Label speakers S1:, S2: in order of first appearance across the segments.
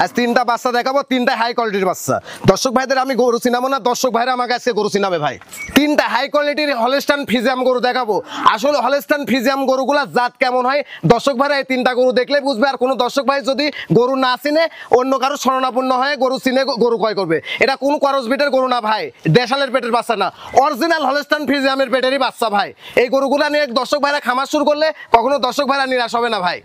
S1: আজ তিনটা বাচ্চা দেখাবো, তিনটা হাই কোয়ালিটির বাচ্চা। দর্শক ভাইদের আমি গরু চিনাবো না, দর্শক ভাইরা আমাকে আজকে গরু চিনাবে ভাই। তিনটা হাই কোয়ালিটির হলস্টাইন ফ্রিজিয়ান গরু দেখাবো। আসলে হলস্টাইন ফ্রিজিয়ান গরুগুলা জাত কেমন হয় দর্শক ভাইরা এই তিনটা গরু দেখলে বুঝবে। আর কোনো দর্শক ভাই যদি গরু না চিনে অন্য কারো শরণাপন্ন হয়ে গরু চিনে গরু ক্রয় করবে, এটা কোনো করস বিটের গরু না ভাই, দেশালের পেটের বাচ্চা না, অরিজিনাল হলস্টাইন ফ্রিজিয়ামের পেটেরই বাচ্চা ভাই। এই গরুগুলা নিয়ে দর্শক ভাইরা খামার শুরু করলে কখনো দর্শক ভাইরা নিরাশ হবে না ভাই।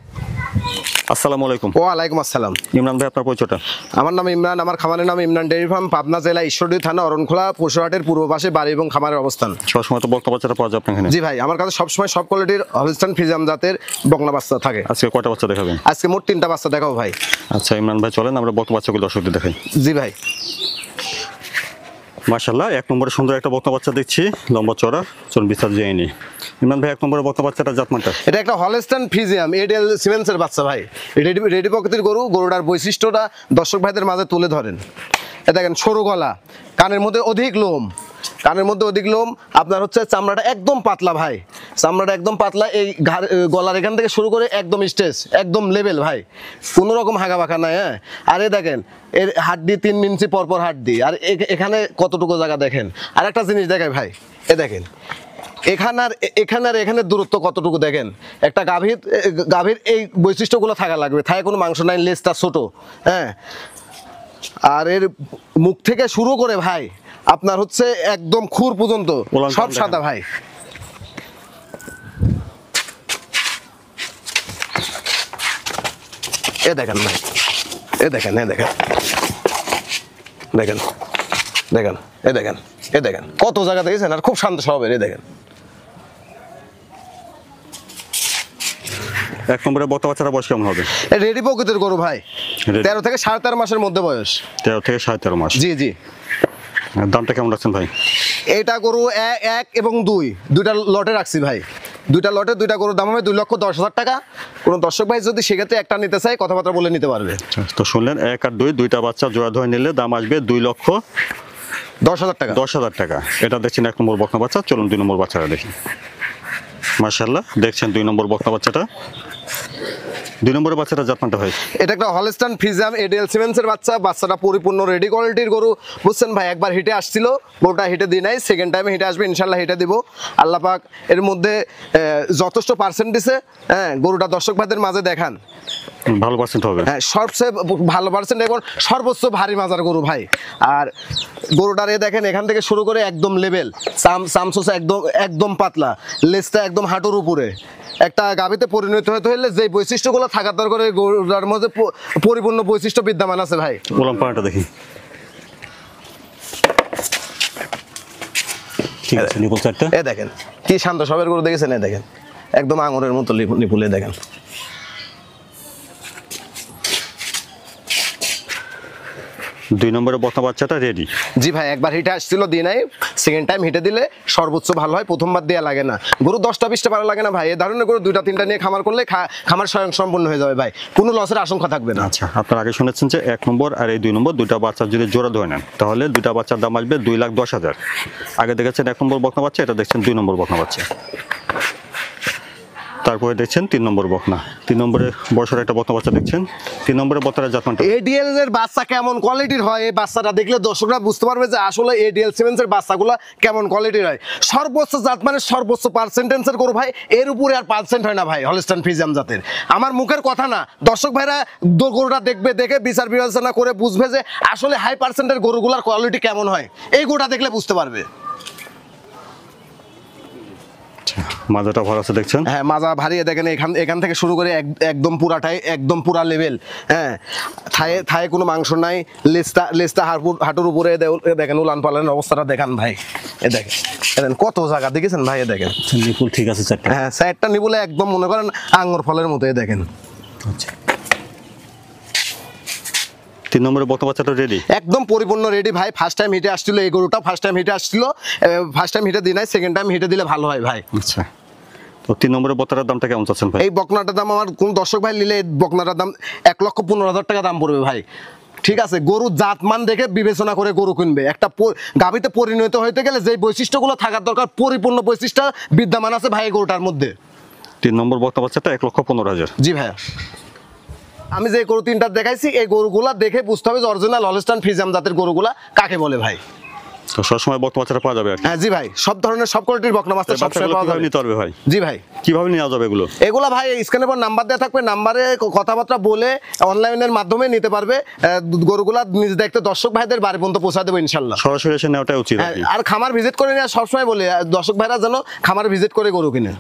S2: আসসালামু আলাইকুম।
S1: ওয়ালাইকুম আসসালাম।
S2: ইমরান ভাই, আপনার পরিচয়টা?
S1: আমার নাম ইমরান, আমার খামারের নাম ইমরান ডেইরি ফার্ম, পাবনা জেলা ঈশ্বরদী থানা অরণখোলা পশুহাটের পূর্ব পাশে বাড়ি এবং খামারের অবস্থান।
S2: সবসময় তো বকনা বাচ্চাটা পাওয়া যায় আপনার এখানে?
S1: জি ভাই, আমার কাছে সবসময় সব কোয়ালিটির হলস্টাইন ফ্রিজিয়াম জাতের বকনা বাচ্চা থাকে।
S2: আজকে কয়টা বাচ্চা দেখাবেন?
S1: আজকে মোট 3টা বাচ্চা দেখাবো ভাই।
S2: আচ্ছা ইমরান ভাই, চলেন আমরা বকনা বাচ্চাগুলো দর্শকদের দেখাই।
S1: জি ভাই।
S2: মাশাআল্লাহ, এক নম্বরে সুন্দর একটা বকনা বাচ্চা দেখছি, লম্বা চড়া। চলুন বিস্তারিত জেনে নিই। ইমরান ভাই, এক নম্বরে বকনা বাচ্চাটা জাতমানটা?
S1: এটা একটা হলস্টাইন ফ্রিজিয়াম এডিএল সিমেন্সের বাচ্চা ভাই। রেডি প্রকৃতির গরু। গরুটার বৈশিষ্ট্যটা দর্শক ভাইদের মাঝে তুলে ধরেন। এ দেখেন সরু গলা, কানের মধ্যে অধিক লোম, আপনার হচ্ছে চামড়াটা একদম পাতলা ভাই, চামড়াটা একদম পাতলা। এই গলার এখান থেকে শুরু করে একদম স্টেজ একদম লেভেল ভাই, কোনো রকম হাঁকা বাঁকা নাই। হ্যাঁ, আর এ দেখেন এর হাড্ডি 3 ইঞ্চি পরপর হাড্ডি, আর এখানে কতটুকু জায়গা দেখেন। আর একটা জিনিস দেখায় ভাই, এ দেখেন এখানে দূরত্ব কতটুকু দেখেন। একটা গাভীর এই বৈশিষ্ট্যগুলো থাকা লাগবে, থাকে কোনো মাংস নাই, লেজটা ছোট। হ্যাঁ, আর এর মুখ থেকে শুরু করে ভাই আপনার হচ্ছে একদম খুর পর্যন্ত সব সাদা ভাই। এ দেখেন ভাই, এ দেখেন কত জায়গা দেখেছেন, আর খুব শান্ত স্বভাবের। এ দেখেন
S2: এক নম্বরে বকনা বাচ্চাটা বয়স কেমন হবে?
S1: রেডি প্রকৃতির গরু ভাই, 13 থেকে 13.5 মাসের মধ্যে বয়স।
S2: 13 থেকে 13.5 মাস।
S1: জি জি।
S2: দামটা কেমন রাখছেন ভাই?
S1: এটা গরু 1 এবং 2 দুইটা লটে রাখছি ভাই। দুইটা লটে দুইটা গরুর দাম হবে 2,10,000 টাকা। কোনো দর্শক ভাই যদি সেক্ষেত্রে একটা নিতে চাই কথাবার্তা বলে নিতে পারবে।
S2: তো শুনলেন, 1 আর 2 দুইটা বাচ্চা জোড়া ধরে নিলে দাম আসবে
S1: 2,10,000 টাকা।
S2: 10,000 টাকা। এটা দেখছেন এক নম্বর বকনা বাচ্চা। চলুন 2 নম্বর বাচ্চাটা দেখি। মাশাআল্লাহ, দেখছেন 2 নম্বর বকনা বাচ্চাটা। 2 নম্বরের বাচ্চাটা জাতমানটা ভাই?
S1: এটা একটা হলস্টাইন ফ্রিজিয়াম এডিএল সিমেন্সের বাচ্চা। বাচ্চাটা পরিপূর্ণ রেডি কোয়ালিটির গরু, বুঝছেন ভাই। একবার হিটে আসছিল, গরুটা হিটে দিই নাই, সেকেন্ড টাইমে হিটে আসবে ইনশাল্লাহ, হিটে দিব আল্লাহ পাক। এর মধ্যে যথেষ্ট পার্সেন্ট দিছে। হ্যাঁ, গরুটা দর্শক ভাইদের মাঝে দেখান,
S2: ভালো পার্সেন্ট হবে।
S1: হ্যাঁ, সবচেয়ে ভালো পার্সেন্ট এবং সর্বোচ্চ ভারী মাজার গরু ভাই। আর গরুটার এ দেখেন এখান থেকে শুরু করে একদম লেভেল, চামচোসা একদম পাতলা, লেজটা একদম হাঁটুর উপরে। একটা গাভীতে পরিণত হতে হলে যে বৈশিষ্ট্যগুলো থাকার দরকার গরুটার মধ্যে পরিপূর্ণ বৈশিষ্ট্য বিদ্যমান আছে ভাই।
S2: ওলান পাড়াটা দেখি। ঠিক আছে, নিপুল চারটা।
S1: এ দেখেন কি শান্ত সবের গরু দেখেছেন। এ দেখেন একদম আঙুরের মতো নিপুলে দেখেন।
S2: 2 নম্বরের বকনা বাচ্চাটা রেডি?
S1: জি ভাই, একবার হিটে আসছিল দিই নাই, সেকেন্ড টাইম হিটে দিলে সর্বোচ্চ ভালো হয়। প্রথমবার দেওয়া লাগে না, গরু 10টা-20টা ভালো লাগে না ভাই। এই ধরনের গরু 2টা-3টা নিয়ে খামার করলে খামার স্বয়ং সম্পূর্ণ হয়ে যাবে ভাই, কোনো লসের আশঙ্কা থাকবে না।
S2: আচ্ছা, আপনারা আগে শুনেছেন যে 1 নম্বর আর এই 2 নম্বর দুইটা বাচ্চা যদি জোড়া ধরে নেন তাহলে দুইটা বাচ্চার দাম আসবে 2,10,000। আগে দেখেছেন 1 নম্বর বকনা বাচ্চা, এটা দেখছেন 2 নম্বর বকনা বাচ্চা। তারপরে দেখছেন 3 নম্বর বকনা। 3 নম্বরে বছর একটা বকনা বাচ্চা দেখছেন। 3 নম্বরে বকনার জাতমানটা?
S1: এডিএল এর বাচ্চা কেমন কোয়ালিটির হয়, এই বাচ্চাটা দেখলে দর্শকরা বুঝতে পারবে যে আসলে এডিএল সিমেন্সের বাচ্চাগুলো কেমন কোয়ালিটির হয়। সর্বোচ্চ জাত মানে সর্বোচ্চ পার্সেন্টেন্সের গরু ভাই, এর উপরে আর পার্সেন্ট হয় না ভাই হলস্টাইন ফ্রিজিয়াম জাতের। আমার মুখের কথা না, দর্শক ভাইরা গরুটা দেখে বিচার বিবেচনা করে বুঝবে যে আসলে হাই পার্সেন্টের গরুগুলার কোয়ালিটি কেমন হয়। এই গরুটা দেখলে বুঝতে পারবে।
S2: মাজাটা ভরা আছে দেখছেন।
S1: হ্যাঁ, মাজা ভারী। দেখেন এখান থেকে শুরু করে একদম পুরাটাই একদম পুরা লেভেল। হ্যাঁ, থায়ে কোনো মাংস নাই, লেজটা হাঁটুর উপরে। দেখেন উলান পালানের অবস্থাটা দেখান ভাই। এ দেখেন কত জায়গা দেখেছেন ভাই। এ দেখেন
S2: নিপুল ঠিক আছে চারটা।
S1: হ্যাঁ, চারটা নিপুলে একদম মনে করেন আঙ্গুর ফলের মতো। এ দেখেন।
S2: আচ্ছা, 3 নম্বরে বকনা বাচ্চাটা রেডি?
S1: একদম পরিপূর্ণ রেডি ভাই। ফার্স্ট টাইম হিটে আসছিল এই গরুটা, ফার্স্ট টাইম হিটে দিই নাই, সেকেন্ড টাইম হিটে দিলে ভালো হয় ভাই।
S2: আচ্ছা, তো 3 নম্বরের বকনাটার দামটা কেমন চাচ্ছেন ভাই?
S1: এই বকনাটার দাম আমার কোন দর্শক ভাই নিলে বকনাটার দাম 1,15,000 টাকা দাম পড়বে ভাই। ঠিক আছে, গরু জাতমান দেখে বিবেচনা করে গরু কিনবে। একটা গাভীতে পরিণত হইতে গেলে যে বৈশিষ্ট্যগুলো থাকার দরকার পরিপূর্ণ বৈশিষ্ট্য বিদ্যমান আছে ভাই গরুটার মধ্যে।
S2: 3 নম্বর বকনা বাচ্চাটা 1,15,000?
S1: জি ভাই। আমি যে গরু তিনটা দেখাইছি এই গরুগুলা দেখে বুঝতে হবে যে অরিজিনাল হলস্টাইন ফ্রিজিয়াম জাতের গরুগুলা কাকে বলে ভাই।
S2: তো সবসময় বকনা বাচ্চাটা পাওয়া যাবে আর কি।
S1: হ্যাঁ জি ভাই, সব ধরনের সব কোয়ালিটির বকনা বাচ্চা সব সময়
S2: বাচ্চাগুলো
S1: পাওয়া
S2: কিভাবে
S1: যাবে।
S2: নিতে পারবে ভাই?
S1: জি ভাই,
S2: কিভাবে নেওয়া যাবে এগুলো?
S1: এগুলা ভাই স্ক্রিনের পর নাম্বার দেওয়া থাকবে, নাম্বারে কথাবার্তা বলে অনলাইনের মাধ্যমে নিতে পারবে। গরুগুলা নিজ দেখতে দর্শক ভাইদের বাড়ি পর্যন্ত পৌঁছা দেবো ইনশাল্লাহ।
S2: সরাসরি এসে নেওয়াটাই উচিত আর কি।
S1: আর খামার ভিজিট করে নেওয়া সবসময় বলি দর্শক ভাইরা যেন খামার ভিজিট করে গরু কিনে।